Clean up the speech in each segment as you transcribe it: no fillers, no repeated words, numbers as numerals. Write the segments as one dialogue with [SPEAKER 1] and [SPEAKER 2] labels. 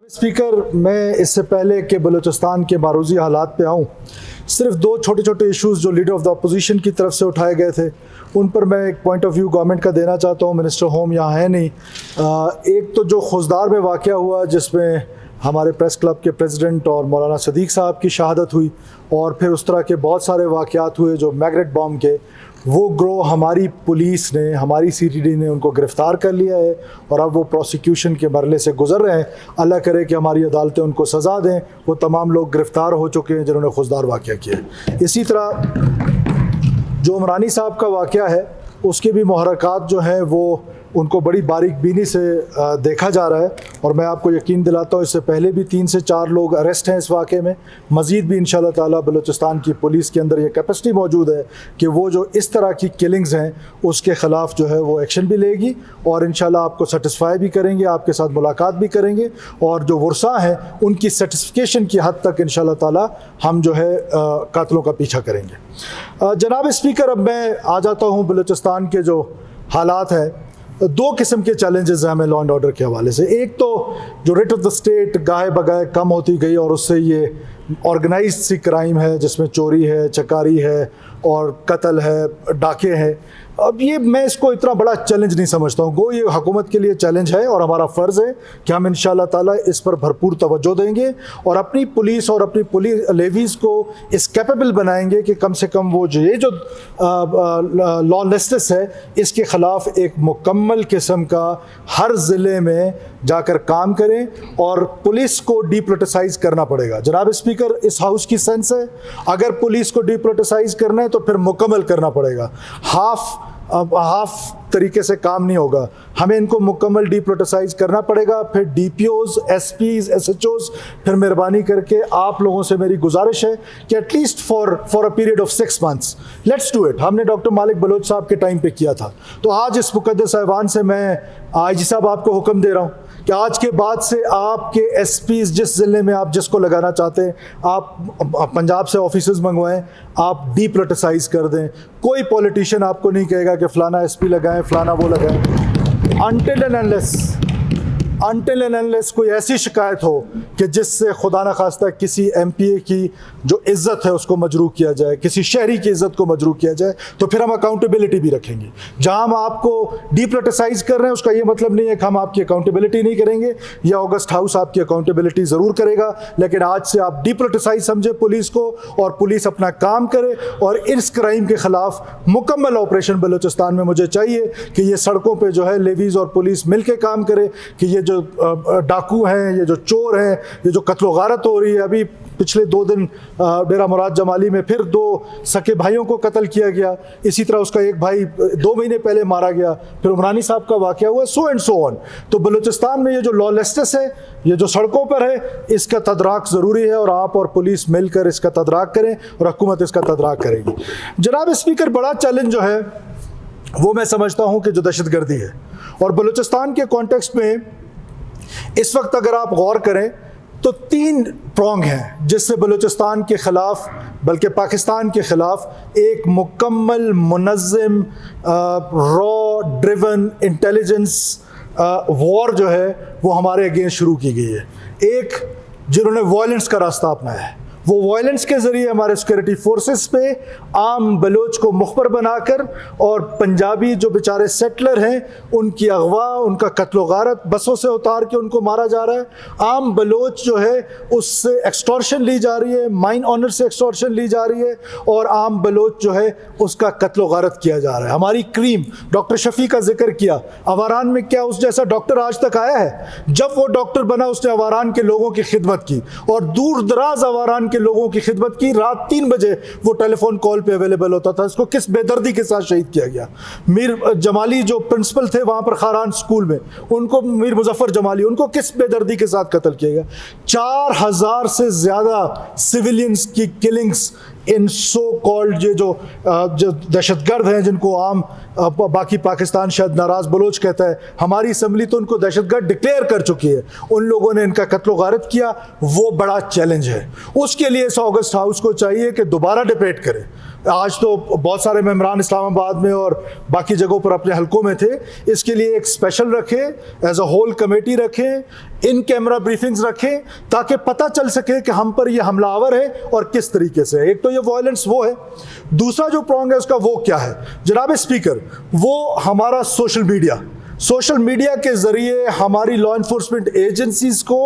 [SPEAKER 1] Speaker, मैं इससे पहले कि बलूचिस्तान के मारूजी हालात पे आऊँ, सिर्फ दो छोटे छोटे इश्यूज़ जो लीडर ऑफ द अपोजिशन की तरफ से उठाए गए थे उन पर मैं एक पॉइंट ऑफ व्यू गवर्नमेंट का देना चाहता हूँ। मिनिस्टर होम यहाँ है नहीं। एक तो जो खुजदार में वाक़या हुआ जिसमें हमारे प्रेस क्लब के प्रेसिडेंट और मौलाना सदीक साहब की शहादत हुई, और फिर उस तरह के बहुत सारे वाक़यात हुए जो मैग्नेट बॉम्ब के, वो ग्रोह हमारी पुलिस ने, हमारी सीटीडी ने उनको गिरफ़्तार कर लिया है और अब वो प्रोसिक्यूशन के मरले से गुज़र रहे हैं। अल्लाह करे कि हमारी अदालतें उनको सज़ा दें। वो तमाम लोग गिरफ़्तार हो चुके हैं जिन्होंने खुजदार वाक़या किया है। इसी तरह जो उमरानी साहब का वाक़या है उसके भी मुहर्रकात जो हैं वो उनको बड़ी बारीक बीनी से देखा जा रहा है, और मैं आपको यकीन दिलाता हूँ इससे पहले भी 3 से 4 लोग अरेस्ट हैं इस वाक़े में। मज़ीद भी इंशाअल्लाह ताला बलूचिस्तान की पुलिस के अंदर ये कैपेसिटी मौजूद है कि वो जो इस तरह की किलिंग्स हैं उसके ख़िलाफ़ जो है वो एक्शन भी लेगी, और इंशाअल्लाह आपको सेटिस्फाई भी करेंगे, आपके साथ मुलाकात भी करेंगे, और जो वर्सा हैं उनकी सेटिस्फिकेशन की हद तक इंशाअल्लाह ताला हम जो है कातिलों का पीछा करेंगे। जनाब स्पीकर, अब मैं आ जाता हूँ बलूचिस्तान के जो हालात हैं। दो किस्म के चैलेंजेस हैं हमें लॉ एंड ऑर्डर के हवाले से। एक तो जो रेट ऑफ द स्टेट गाहे बगाहे कम होती गई और उससे ये ऑर्गेनाइज्ड सी क्राइम है जिसमें चोरी है, चकारी है और कत्ल है, डाके हैं। अब ये मैं इसको इतना बड़ा चैलेंज नहीं समझता हूँ। गो ये हुकूमत के लिए चैलेंज है और हमारा फ़र्ज़ है कि हम इंशाअल्लाह ताला इस पर भरपूर तवज्जो देंगे और अपनी पुलिस और अपनी पुलिस लेवीज़ को इस कैपेबल बनाएंगे कि कम से कम वो जो लॉलेसनेस है इसके ख़िलाफ़ एक मुकम्मल किस्म का हर ज़िले में जाकर काम करें, और पुलिस को डीपोलिटिसाइज़ करना पड़ेगा। जनाब स्पीकर, इस हाउस की सेंस है अगर पुलिस को डीपोलिटिसाइज़ करना है तो फिर मुकम्मल करना पड़ेगा। हाफ तरीके से काम नहीं होगा, हमें इनको मुकम्मल डीपोलिटिसाइज़ करना पड़ेगा। फिर डीपीओज़, एसपीज़, एसएचओज़, फिर मेहरबानी करके आप लोगों से मेरी गुजारिश है कि at least for a period of 6 months let's do it. हमने डॉक्टर मालिक बलोच साहब के टाइम पे किया था, तो आज इस मुक़द्दस ऐवान से मैं आईजी साहब आपको हुक्म दे रहा हूँ कि आज के बाद से आपके एसपीज़ जिस ज़िले में आप जिसको लगाना चाहते हैं आप पंजाब से ऑफिसर्स मंगवाएं, आप डीपोलिटिसाइज़ कर दें। कोई पॉलिटिशियन आपको नहीं कहेगा कि फ़लाना एसपी लगाएं, फ़लाना वो लगाएं। अनटिल एंड अनलेस कोई ऐसी शिकायत हो कि जिससे खुदा न खास्ता किसी एमपीए की जो इज़्ज़त है उसको मजरूह किया जाए, किसी शहरी की इज़्ज़त को मजरूह किया जाए, तो फिर हम अकाउंटेबिलिटी भी रखेंगे। जहां हम आपको डीपोलिटिसाइज़ कर रहे हैं उसका ये मतलब नहीं है कि हम आपकी अकाउंटेबिलिटी नहीं करेंगे, या ऑगस्ट हाउस आपकी अकाउंटेबिलिटी ज़रूर करेगा, लेकिन आज से आप डीपोलिटिसाइज़ समझे पुलिस को और पुलिस अपना काम करे, और इस क्राइम के ख़िलाफ़ मुकम्मल ऑपरेशन बलूचिस्तान में मुझे चाहिए कि ये सड़कों पर जो है लेवीज़ और पुलिस मिल के काम करे, कि ये जो डाकू हैं, ये जो चोर हैं, ये जो कत्ल गारत हो रही है। अभी पिछले 2 दिन डेरा मुराद जमाली में फिर 2 सके भाइयों को कत्ल किया गया, इसी तरह उसका एक भाई 2 महीने पहले मारा गया, फिर उमरानी साहब का वाक़या हुआ, सो एंड सो ऑन। तो बलूचिस्तान में ये जो लॉलेसनेस है, ये जो सड़कों पर है, इसका तदराक ज़रूरी है, और आप और पुलिस मिलकर इसका तदराक करें और हुकूमत इसका तदराक करेगी। जनाब स्पीकर, बड़ा चैलेंज जो है वो मैं समझता हूँ कि जो दहशतगर्दी है, और बलूचिस्तान के कॉन्टेक्स्ट में इस वक्त अगर आप गौर करें तो 3 प्रॉन्ग हैं जिससे बलूचिस्तान के ख़िलाफ़, बल्कि पाकिस्तान के ख़िलाफ़ एक मुकम्मल मुनज़्ज़म रॉ ड्रिवन इंटेलिजेंस वॉर जो है वो हमारे अगेंस्ट शुरू की गई है। एक, जिन्होंने वायलेंस का रास्ता अपनाया है, वो वायलेंस के ज़रिए हमारे सिक्योरिटी फोर्सेस पे आम बलोच को मुखबर बनाकर, और पंजाबी जो बेचारे सेटलर हैं उनकी अगवा, उनका कत्ल गारत, बसों से उतार के उनको मारा जा रहा है। आम बलोच जो है उससे एक्सटॉर्शन ली जा रही है, माइन ऑनर से एक्सटॉर्शन ली जा रही है, और आम बलोच जो है उसका कत्ल गारत किया जा रहा है। हमारी क्रीम, डॉक्टर शफी का जिक्र किया, अवारान में क्या उस जैसा डॉक्टर आज तक आया है? जब वो डॉक्टर बना उसने अवारान के लोगों की खिदमत की, और दूर दराज अवारान के लोगों की खिदमत की। रात 3 बजे वो टेलीफोन कॉल पे अवेलेबल होता था। इसको किस बेदर्दी के साथ शहीद किया गया। मीर जमाली जो प्रिंसिपल थे वहां पर खारान स्कूल में, उनको मीर मुजफ्फर जमाली, उनको किस बेदर्दी के साथ कत्ल किया गया। 4000 से ज़्यादा सिविलियंस की किलिंग्स इन सो कॉल्ड ये जो दहशतगर्द हैं, जिनको आम बाकी पाकिस्तान शायद नाराज़ बलोच कहता है, हमारी असम्बली तो उनको दहशतगर्द डिक्लेयर कर चुकी है। उन लोगों ने इनका कत्ल गारत किया, वो बड़ा चैलेंज है। उसके लिए इस ऑगस्ट हाउस को चाहिए कि दोबारा डिबेट करें, आज तो बहुत सारे मेम्बरान इस्लामाबाद में और बाकी जगहों पर अपने हलकों में थे। इसके लिए एक स्पेशल रखें, एज अ होल कमेटी रखें, इन कैमरा ब्रीफिंग्स रखें, ताकि पता चल सके कि हम पर यह हमलावर है और किस तरीके से। एक तो ये वायलेंस वो है, दूसरा जो प्रॉन्ग है उसका वो क्या है जनाब स्पीकर, वो हमारा सोशल मीडिया के ज़रिए हमारी लॉ इन्फोर्समेंट एजेंसीज़ को,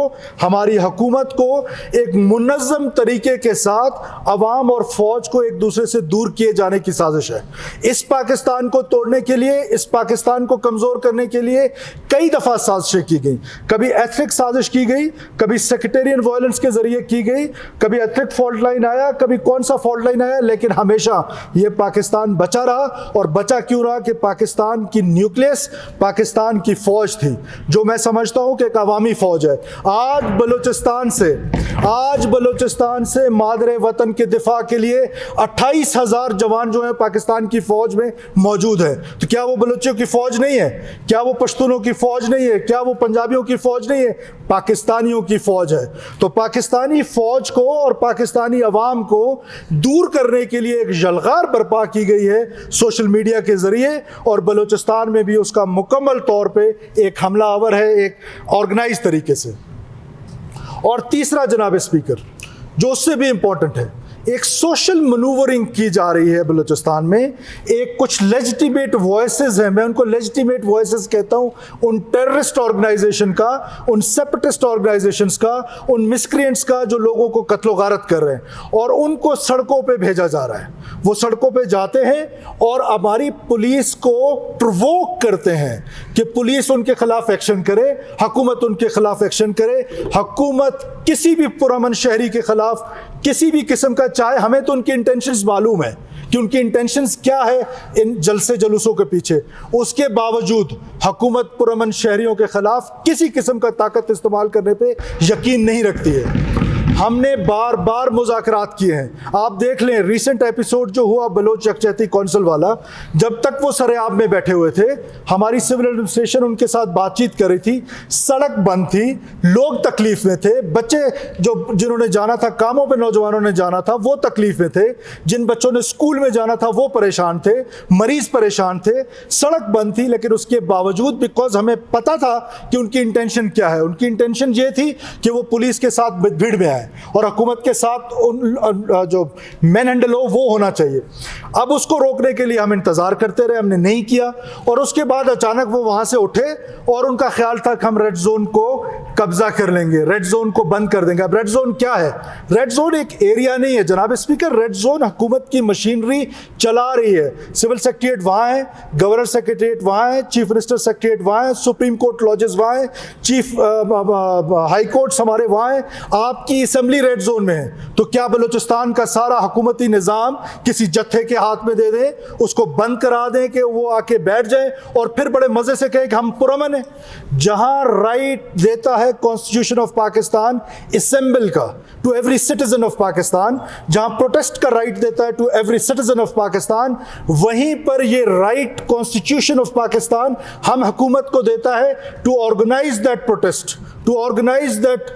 [SPEAKER 1] हमारी हुकूमत को एक मुनज़्ज़म तरीके के साथ अवाम और फ़ौज को एक दूसरे से दूर किए जाने की साजिश है। इस पाकिस्तान को तोड़ने के लिए, इस पाकिस्तान को कमज़ोर करने के लिए कई दफ़ा साजिशें की गई। कभी एथनिक साजिश की गई, कभी सेक्टेरियन वायलेंस के ज़रिए की गई, कभी एथनिक फॉल्ट लाइन आया, कभी कौन सा फॉल्ट लाइन आया, लेकिन हमेशा ये पाकिस्तान बचा रहा। और बचा क्यों रहा कि पाकिस्तान की न्यूक्लियस पाकिस्तान की फौज थी, जो मैं समझता हूं कि एक अवामी फौज है। आज बलूचिस्तान से मादरे वतन के दिफा के लिए 28,000 जवान जो हैं पाकिस्तान की फौज में मौजूद हैं। तो क्या वो बलूचियों की फौज नहीं है? क्या वो पश्तूनों की फौज नहीं है? क्या वो पंजाबियों की फौज नहीं है? पाकिस्तानियों की फौज है। तो पाकिस्तानी फौज को और पाकिस्तानी अवाम को दूर करने के लिए एक जलगार बर्पा की गई है सोशल मीडिया के जरिए, और बलूचिस्तान में भी उसका मुकम्मल तौर पे एक हमला आवर है, एक ऑर्गेनाइज तरीके से। और तीसरा जनाब स्पीकर, जो उससे भी इंपॉर्टेंट है, एक सोशल मनूवरिंग की जा रही है बलूचिस्तान में। एक कुछ लेजिटिमेट वॉइसेस हैं, मैं उनको लेजिटिमेट वॉइसेस कहता हूं, उन टेररिस्ट ऑर्गेनाइजेशन का, उन सेपरेटिस्ट ऑर्गेनाइजेशंस का, उन मिसक्रिएंट्स का, जो लोगों को कत्लो गारत कर रहे हैं, और उनको सड़कों पे भेजा जा रहा है। वो सड़कों पे जाते हैं और हमारी पुलिस को प्रोवोक करते हैं कि पुलिस उनके खिलाफ एक्शन करे, हुकूमत उनके खिलाफ एक्शन करे। हुकूमत किसी भी पुरअमन शहरी के खिलाफ किसी भी किस्म का, चाहे हमें तो उनकी इंटेंशंस मालूम है कि उनकी इंटेंशंस क्या है इन जलसे जुलूसों के पीछे, उसके बावजूद हुकूमत पुरअमन शहरियों के खिलाफ किसी किस्म का ताकत इस्तेमाल करने पे यकीन नहीं रखती है। हमने बार बार मुज़ाकरात किए हैं। आप देख लें रिसेंट एपिसोड जो हुआ बलोच यकजहती कौंसिल वाला, जब तक वो सरेआब में बैठे हुए थे, हमारी सिविल एडमिनिस्ट्रेशन उनके साथ बातचीत कर रही थी, सड़क बंद थी, लोग तकलीफ में थे, बच्चे जिन्होंने जाना था कामों पे, नौजवानों ने जाना था, वो तकलीफ में थे, जिन बच्चों ने स्कूल में जाना था वो परेशान थे, मरीज परेशान थे, सड़क बंद थी। लेकिन उसके बावजूद, बिकॉज हमें पता था कि उनकी इंटेंशन क्या है, उनकी इंटेंशन ये थी कि वो पुलिस के साथ भीड़ में आए और हुकूमत के साथ जो मैन हैंडल हो वो होना चाहिए। अब उसको रोकने के लिए हम इंतजार करते रहे, हमने नहीं किया, और उसके बाद अचानक वो वहां से उठे और उनका ख्याल था कि हम रेड जोन को कब्जा कर लेंगे, रेड जोन को बंद कर देंगे। अब रेड जोन क्या है? रेड जोन एक एरिया नहीं है जनाब स्पीकर, रेड जोन हुकूमत की मशीनरी चला रही है। सिविल सेक्रेटरीट वहां है, गवर्नर सेक्रेटरीट वहां है, चीफ मिनिस्टर सेक्रेटरीट वहां है, सुप्रीम कोर्ट लॉजेस वहां है, चीफ हाई कोर्ट्स हमारे वहां है, आपकी असेंबली रेड जोन में है। तो क्या बलूचिस्तान का सारा हुकूमती निजाम किसी जत्थे के हाथ में दे दें, उसको बंद करा दें कि वो आके बैठ जाए और फिर बड़े मजे से कहे कि हम पुरअमन है? जहां राइट देता है कॉन्स्टिट्यूशन ऑफ पाकिस्तान असेंबल का to every citizen of Pakistan, जहां प्रोटेस्ट का राइट देता है to every citizen of Pakistan, वहीं पर ये राइट कॉन्स्टिट्यूशन ऑफ पाकिस्तान हम हुकूमत को देता है to organise that protest, to organise that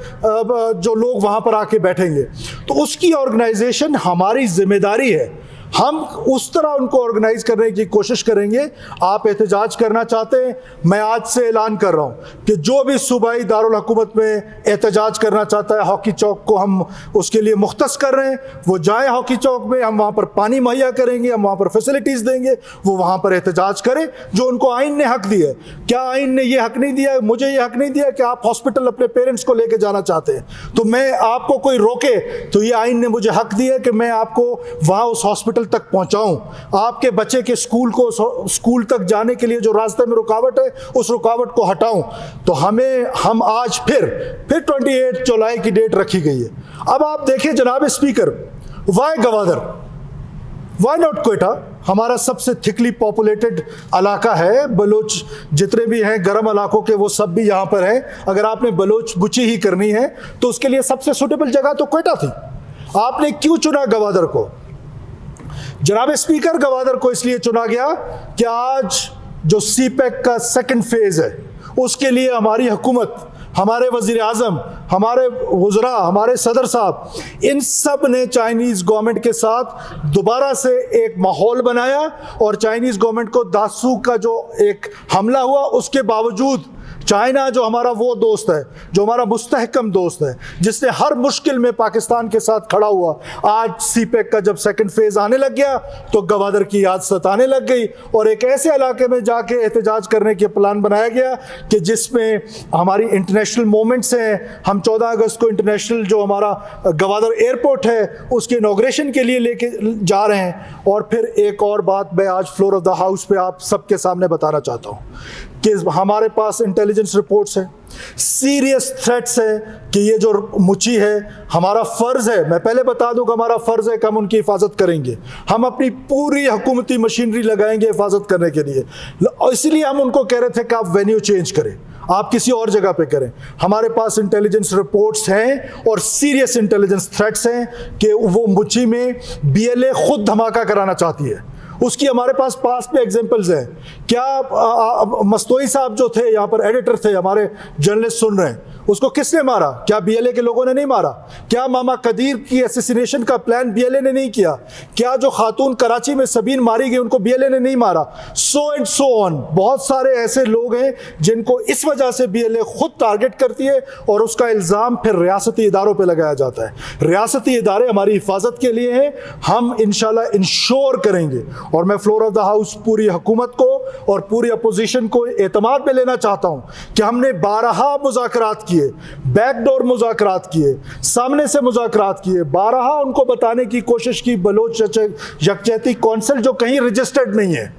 [SPEAKER 1] जो लोग वहां पर आके बैठेंगे। तो उसकी ऑर्गेनाइजेशन हमारी जिम्मेदारी है, हम उस तरह उनको ऑर्गेनाइज करने की कोशिश करेंगे। आप एहतजाज करना चाहते हैं, मैं आज से ऐलान कर रहा हूं कि जो भी सूबाई दारुल हुकूमत में एहतजाज करना चाहता है, हॉकी चौक को हम उसके लिए मुख्तस कर रहे हैं, वो जाए हॉकी चौक में, हम वहां पर पानी मुहैया करेंगे, हम वहां पर फैसिलिटीज देंगे, वो वहां पर एहतजाज करें जो उनको आइन ने हक दिया है। क्या आइन ने यह हक नहीं दिया, मुझे यह हक नहीं दिया कि आप हॉस्पिटल अपने पेरेंट्स को लेकर जाना चाहते हैं, तो मैं आपको कोई रोके तो ये आइन ने मुझे हक दिया कि मैं आपको वहां उस हॉस्पिटल तक पहुंचाऊं, आपके बच्चे के स्कूल तक जाने के लिए जो रास्ते में रुकावट है उस रुकावट को हटाऊं। तो हम आज फिर 28 जुलाई की डेट रखी गई है। अब आप देखिए जनाब speaker, why Gwadar, why not Quetta? हमारा सबसे थिकली पॉपुलेटेड इलाका है, बलोच जितने भी हैं गर्म इलाकों के वो सब भी यहाँ पर हैं। अगर आपने बलोच बुची ही करनी है तो उसके लिए सबसे सुटेबल जगह तो क्वेटा थी। आपने क्यों चुना गवादर को? जनाब स्पीकर, गवादर को इसलिए चुना गया कि आज जो सीपैक का सेकंड फेज है उसके लिए हमारी हुकूमत हमारे वज़ीर आज़म, हमारे वज़रा, हमारे सदर साहब, इन सब ने चाइनीज़ गवर्नमेंट के साथ दोबारा से एक माहौल बनाया और चाइनीज़ गवर्नमेंट को दासू का जो एक हमला हुआ उसके बावजूद चाइना जो हमारा वो दोस्त है, जो हमारा मुस्तहकम दोस्त है, जिसने हर मुश्किल में पाकिस्तान के साथ खड़ा हुआ, आज सीपेक का जब सेकंड फेज आने लग गया तो गवादर की याद सताने लग गई और एक ऐसे इलाके में जाके एहतजाज करने के प्लान बनाया गया कि जिसमें हमारी इंटरनेशनल मोमेंट्स हैं। हम 14 अगस्त को इंटरनेशनल जो हमारा गवादर एयरपोर्ट है उसके इनॉग्रेशन के लिए लेके जा रहे हैं। और फिर एक और बात मैं आज फ्लोर ऑफ द हाउस पे आप सबके सामने बताना चाहता हूँ कि हमारे पास इंटेलिजेंस रिपोर्ट्स हैं, सीरियस थ्रेट्स है कि ये जो मुची है, हमारा फ़र्ज़ है, मैं पहले बता दूं कि हमारा फ़र्ज़ है कि हम उनकी हिफाजत करेंगे। हम अपनी पूरी हुकूमती मशीनरी लगाएंगे हिफाजत करने के लिए, और इसीलिए हम उनको कह रहे थे कि आप वेन्यू चेंज करें, आप किसी और जगह पे करें। हमारे पास इंटेलिजेंस रिपोर्ट्स हैं और सीरियस इंटेलिजेंस थ्रेट्स हैं कि वो मुची में BLA खुद धमाका कराना चाहती है। उसकी हमारे पास में एग्जांपल्स हैं। क्या मस्तोई साहब जो थे यहाँ पर एडिटर थे, हमारे जर्नलिस्ट सुन रहे हैं, उसको किसने मारा? क्या BLA के लोगों ने नहीं मारा? क्या मामा कदीर की एसेसिनेशन का प्लान BLA ने नहीं किया? क्या जो खातून कराची में सबीन मारी गई उनको BLA ने नहीं मारा? So and so on. बहुत सारे ऐसे लोग हैं जिनको इस वजह से BLA खुद टारगेट करती है और उसका इल्ज़ाम फिर रियासती इदारों पर लगाया जाता है। रियासती इदारे हमारी हिफाजत के लिए हैं, हम इंशाल्लाह इंश्योर करेंगे। और मैं फ्लोर ऑफ द हाउस पूरी हुकूमत को और पूरी अपोजिशन को एतमाद में लेना चाहता हूं कि हमने 12 मुज़ाकरात किए, बैकडोर मुज़ाकरात किए, सामने से मुज़ाकरात किए, 12 उनको बताने की कोशिश की बलोच यकजहती कौंसिल जो कहीं रजिस्टर्ड नहीं है,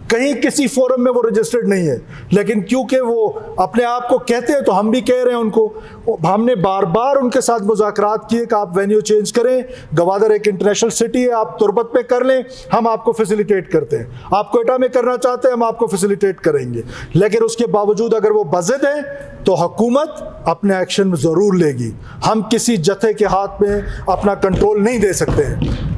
[SPEAKER 1] कहीं किसी फोरम में वो रजिस्टर्ड नहीं है, लेकिन क्योंकि वो अपने आप को कहते हैं तो हम भी कह रहे हैं उनको। हमने बार बार उनके साथ मुज़ाकरात किए कि आप वेन्यू चेंज करें, गवादर एक इंटरनेशनल सिटी है, आप तुरबत पे कर लें, हम आपको फैसिलिटेट करते हैं। आप कोयटा में करना चाहते हैं, हम आपको फैसिलिटेट करेंगे। लेकिन उसके बावजूद अगर वो बज़िद हैं तो हुकूमत अपने एक्शन ज़रूर लेगी। हम किसी जथे के हाथ में अपना कंट्रोल नहीं दे सकते हैं।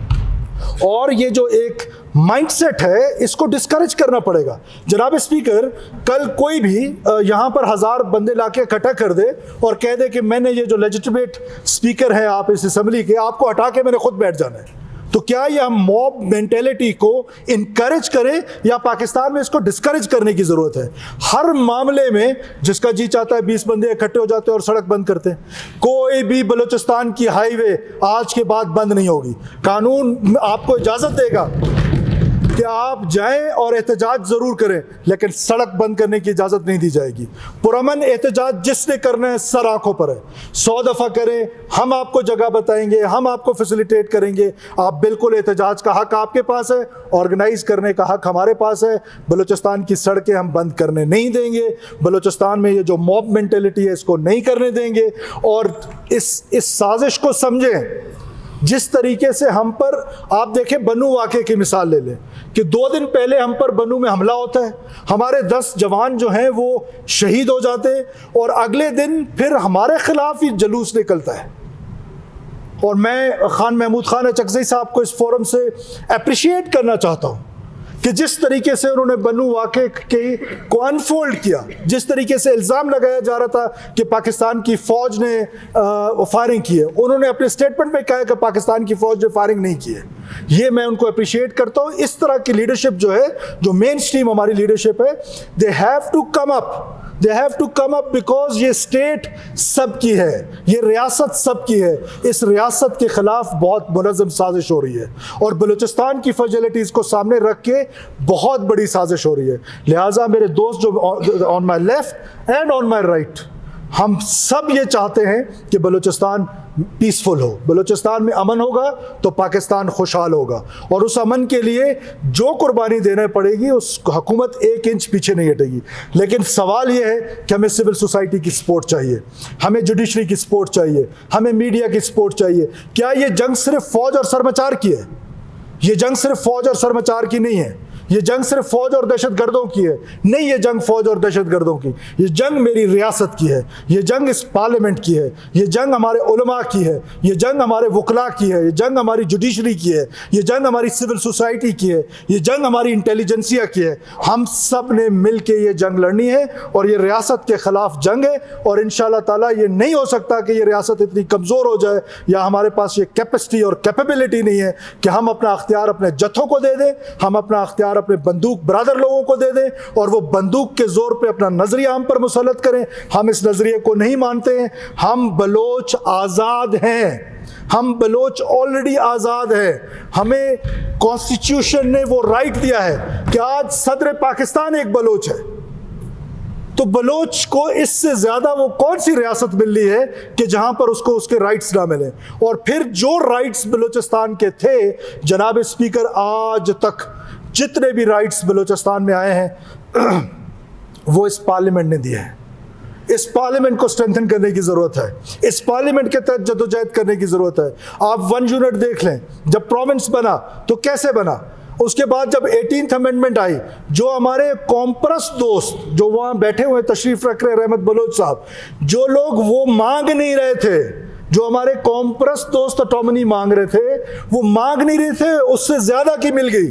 [SPEAKER 1] और ये जो एक माइंडसेट है इसको डिस्करेज करना पड़ेगा। जनाब स्पीकर, कल कोई भी यहाँ पर 1000 बंदे लाके इकट्ठा कर दे और कह दे कि मैंने ये जो लेजिटिमेट स्पीकर हैं आप इस असेंबली के, आपको हटा के मैंने खुद बैठ जाना है, तो क्या ये हम मॉब मेंटेलिटी को इनकरेज करें या पाकिस्तान में इसको डिस्करेज करने की ज़रूरत है? हर मामले में जिसका जी चाहता है 20 बंदे इकट्ठे हो जाते हैं और सड़क बंद करते हैं। कोई भी बलूचिस्तान की हाईवे आज के बाद बंद नहीं होगी। कानून आपको इजाज़त देगा कि आप जाएं और एहतजाज ज़रूर करें, लेकिन सड़क बंद करने की इजाज़त नहीं दी जाएगी। पुरअमन एहतजाज जिसने करना है सर आंखों पर है, 100 दफ़ा करें, हम आपको जगह बताएंगे, हम आपको फैसिलिटेट करेंगे। आप बिल्कुल एहतजाज का हक आपके पास है, ऑर्गेनाइज करने का हक हमारे पास है। बलूचिस्तान की सड़कें हम बंद करने नहीं देंगे, बलूचिस्तान में ये जो मॉब मेंटेलिटी है इसको नहीं करने देंगे। और इस साजिश को समझें। जिस तरीके से हम पर, आप देखें बनू वाक़े की मिसाल ले लें कि 2 दिन पहले हम पर बनू में हमला होता है, हमारे 10 जवान जो हैं वो शहीद हो जाते हैं और अगले दिन फिर हमारे खिलाफ ही जुलूस निकलता है। और मैं खान महमूद खान अचकज़ई साहब को इस फोरम से अप्रिशिएट करना चाहता हूँ कि जिस तरीके से उन्होंने बनू वाक़े को अनफोल्ड किया, जिस तरीके से इल्ज़ाम लगाया जा रहा था कि पाकिस्तान की फ़ौज ने फायरिंग की है, उन्होंने अपने स्टेटमेंट में कहा कि पाकिस्तान की फ़ौज ने फायरिंग नहीं की है। ये मैं उनको अप्रिशिएट करता हूँ। इस तरह की लीडरशिप जो है, जो मेन स्ट्रीम हमारी लीडरशिप है, they have to come up, they have to come up, because ये स्टेट सबकी है, ये रियासत सबकी है। इस रियासत के खिलाफ बहुत मुनज़्ज़म साजिश हो रही है और बलूचिस्तान की फैसिलिटीज़ को सामने रख के बहुत बड़ी साजिश हो रही है। लिहाजा मेरे दोस्त जो on my left and on my right, हम सब ये चाहते हैं कि बलूचिस्तान पीसफुल हो, बलूचिस्तान में अमन होगा तो पाकिस्तान खुशहाल होगा। और उस अमन के लिए जो कुर्बानी देना पड़ेगी, उस हुकूमत 1 इंच पीछे नहीं हटेगी। लेकिन सवाल ये है कि हमें सिविल सोसाइटी की सपोर्ट चाहिए, हमें जुडिशरी की सपोर्ट चाहिए, हमें मीडिया की सपोर्ट चाहिए। क्या ये जंग सिर्फ फ़ौज और सरमचार की है? ये जंग सिर्फ फ़ौज और सरमचार की नहीं है। ये जंग सिर्फ फौज और दहशतगर्दों की है, नहीं, ये जंग फौज और दहशतगर्दों की, ये जंग मेरी रियासत की है, ये जंग इस पार्लियामेंट की है, ये जंग हमारे उलमा की है, ये जंग हमारे वकला की है, ये जंग हमारी जुडिशरी की है, ये जंग हमारी सिविल सोसाइटी की है, ये जंग हमारी इंटेलिजेंसिया की है। हम सब ने मिल के ये जंग लड़नी है और ये रियासत के खिलाफ जंग है। और इंशाअल्लाह ताला ये नहीं हो सकता कि ये रियासत इतनी कमज़ोर हो जाए या हमारे पास ये कैपेसिटी और कैपेबिलिटी नहीं है कि हम अपना अख्तियार अपने जत्थों को दे दें, हम अपना अख्तियार अपने बंदूक बरादर लोगों को दे दें और वो बंदूक के जोर पे अपना नजरिया हम पर मुसल्लत करें। हम इस नजरिए को नहीं मानते हैं। हम बलोच आज़ाद हैं, हम बलोच ऑलरेडी आज़ाद हैं। हमें कॉन्स्टिट्यूशन ने वो राइट दिया है कि आज सदर पाकिस्तान एक बलोच है, तो बलोच को इससे ज्यादा वो कौन सी रियासत मिल रही है कि जहां पर उसको उसके राइट्स ना मिले। और फिर जो राइट्स बलूचिस्तान के थे, जनाब स्पीकर, आज तक जितने भी राइट्स बलूचिस्तान में आए हैं वो इस पार्लियामेंट ने दिए हैं। इस पार्लियामेंट को स्ट्रेंथन करने की जरूरत है, इस पार्लियामेंट के तहत जदोजहद करने की जरूरत है। आप 1 यूनिट देख लें, जब प्रोविंस बना तो कैसे बना, उसके बाद जब 18th अमेंडमेंट आई, जो हमारे कॉम्प्रेस दोस्त जो वहाँ बैठे हुए तशरीफ रख रहे रहमत बलोच साहब, जो लोग वो मांग नहीं रहे थे, जो हमारे कॉम्प्रेस दोस्त ऑटोनॉमी मांग रहे थे, वो मांग नहीं रहे थे, उससे ज्यादा की मिल गई।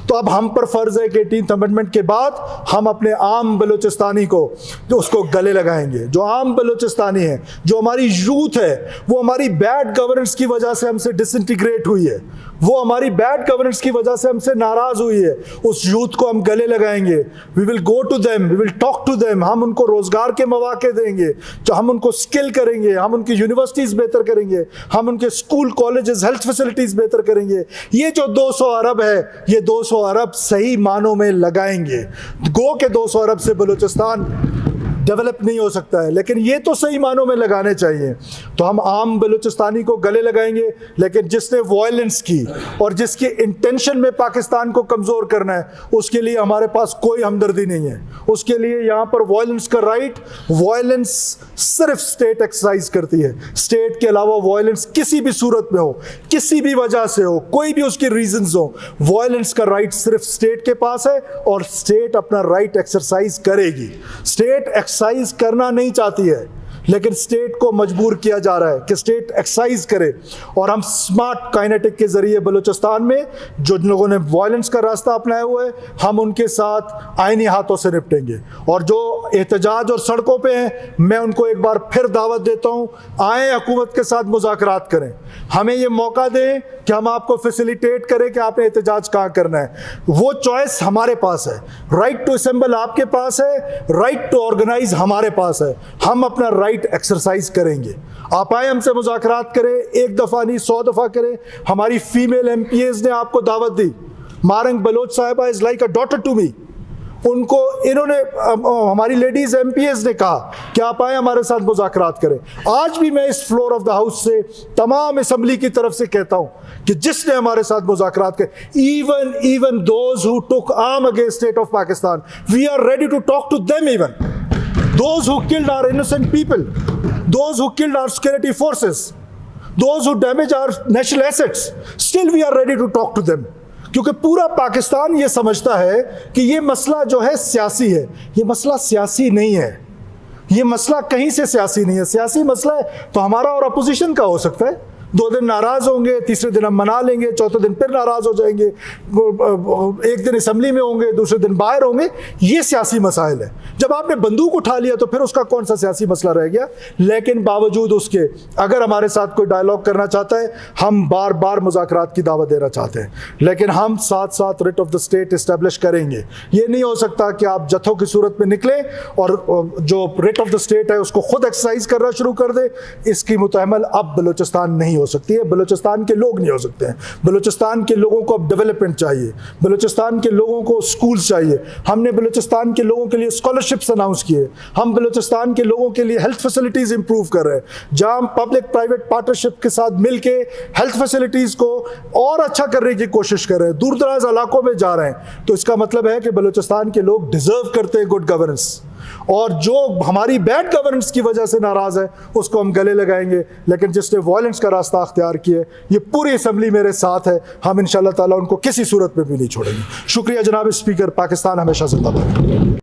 [SPEAKER 1] तो अब हम पर फर्ज है कि 18th अमेंडमेंट के बाद हम अपने आम बलूचिस्तानी को जो उसको गले लगाएंगे। जो आम बलूचिस्तानी है, जो हमारी यूथ है, वो हमारी बैड गवर्नेंस की वजह से हमसे डिसइंटीग्रेट हुई है, वो हमारी बैड गवर्नेंस की वजह से हमसे नाराज हुई है, उस यूथ को हम गले लगाएंगे। We will go to them, we will talk to them. हम उनको रोजगार के मौके देंगे, तो हम उनको स्किल करेंगे, हम उनकी यूनिवर्सिटीज बेहतर करेंगे, हम उनके स्कूल कॉलेजेस हेल्थ फैसिलिटीज बेहतर करेंगे। ये जो 200 अरब है, ये 200 अरब सही मानों में लगाएंगे। गो के 200 अरब से बलूचिस्तान डेवलप नहीं हो सकता है, लेकिन ये तो सही मानों में लगाने चाहिए। तो हम आम बलूचिस्तानी को गले लगाएंगे, लेकिन जिसने वायलेंस की और जिसकी इंटेंशन में पाकिस्तान को कमज़ोर करना है, उसके लिए हमारे पास कोई हमदर्दी नहीं है। उसके लिए यहाँ पर वायलेंस का राइट, वायलेंस सिर्फ स्टेट एक्सरसाइज करती है। स्टेट के अलावा वायलेंस किसी भी सूरत में हो, किसी भी वजह से हो, कोई भी उसकी रीजंस हो, वायलेंस का राइट सिर्फ स्टेट के पास है और स्टेट अपना राइट एक्सरसाइज करेगी। स्टेट एक्सरसाइज करना नहीं चाहती है, लेकिन स्टेट को मजबूर किया जा रहा है कि स्टेट एक्सरसाइज करे। और हम स्मार्ट काइनेटिक के जरिए बलूचिस्तान में जो लोगों ने वायलेंस का रास्ता अपनाया हुआ है, हम उनके साथ आईनी हाथों से निपटेंगे। और जो एहतजाज और सड़कों पे हैं, मैं उनको एक बार फिर दावत देता हूं, आए हुकूमत के साथ मुज़ाकरात करें, हमें ये मौका दें कि हम आपको फैसिलिटेट करें कि आपने एहतजाज कहाँ करना है। वो चॉइस हमारे पास है, राइट टू असेंबल आपके पास है, राइट टू ऑर्गेनाइज हमारे पास है। हम अपना राइट एक्सरसाइज करेंगे। आप आए, हमसे मुज़ाकरात करें, एक दफ़ा नहीं 100 दफ़ा करें। हमारी फीमेल MPAs ने आपको दावत दी। मारंग बलोच साहिबा is like a daughter to me. उनको इन्होंने हमारी लेडीज MPAs ने कहा कि आप आए हमारे साथ मुज़ाकरात करें। आज भी मैं इस फ्लोर ऑफ द हाउस से तमाम असम्बली की तरफ से कहता हूं कि जिसने हमारे साथ मुज़ाकरात करे, even those who took arm against state of Pakistan, we are ready to talk to them. Even those who killed our innocent people, those who killed our security forces, those who damaged our national assets, still we are ready to talk to them। क्योंकि पूरा पाकिस्तान ये समझता है कि ये मसला जो है सियासी है। ये मसला सियासी नहीं है, ये मसला कहीं से सियासी नहीं है। सियासी मसला है तो हमारा और अपोजिशन का हो सकता है। 2 दिन नाराज होंगे, तीसरे दिन हम मना लेंगे, चौथे दिन फिर नाराज हो जाएंगे, एक दिन असेंबली में होंगे, दूसरे दिन बाहर होंगे। ये सियासी मसाइल है। जब आपने बंदूक उठा लिया तो फिर उसका कौन सा सियासी मसला रह गया। लेकिन बावजूद उसके अगर हमारे साथ कोई डायलॉग करना चाहता है, हम बार बार मुज़ाकरात की दावत देना चाहते हैं, लेकिन हम साथ साथ writ of the state establish करेंगे। ये नहीं हो सकता कि आप जत्थों की सूरत में निकले और जो रिट ऑफ द स्टेट है उसको खुद एक्सरसाइज करना शुरू कर दे। इसकी मुतहमल अब बलूचिस्तान नहीं हो सकती है, बलूचिस्तान के लोग नहीं हो सकते हैं। बलूचिस्तान के लोगों को अब डेवलपमेंट चाहिए, बलूचिस्तान के लोगों को स्कूल्स चाहिए। हमने बलूचिस्तान के लोगों के लिए स्कॉलरशिप्स अनाउंस किए, हम बलूचिस्तान के लोगों के लिए हेल्थ फैसिलिटीज इंप्रूव कर रहे हैं। जहां हम पब्लिक प्राइवेट पार्टनरशिप के साथ मिलके हेल्थ फैसिलिटीज को और अच्छा करने की कोशिश कर रहे हैं, दूर दराज इलाकों में जा रहे हैं। तो इसका मतलब है कि बलूचिस्तान के लोग डिजर्व करते हैं गुड गवर्नेंस। और जो हमारी बैड गवर्नेंस की वजह से नाराज़ है उसको हम गले लगाएंगे, लेकिन जिसने वायलेंस का रास्ता अख्तियार किया है, ये पूरी असम्बली मेरे साथ है, हम इंशाअल्लाह ताला उनको किसी सूरत में भी नहीं छोड़ेंगे। शुक्रिया जनाब स्पीकर, पाकिस्तान हमेशा जिंदाबाद।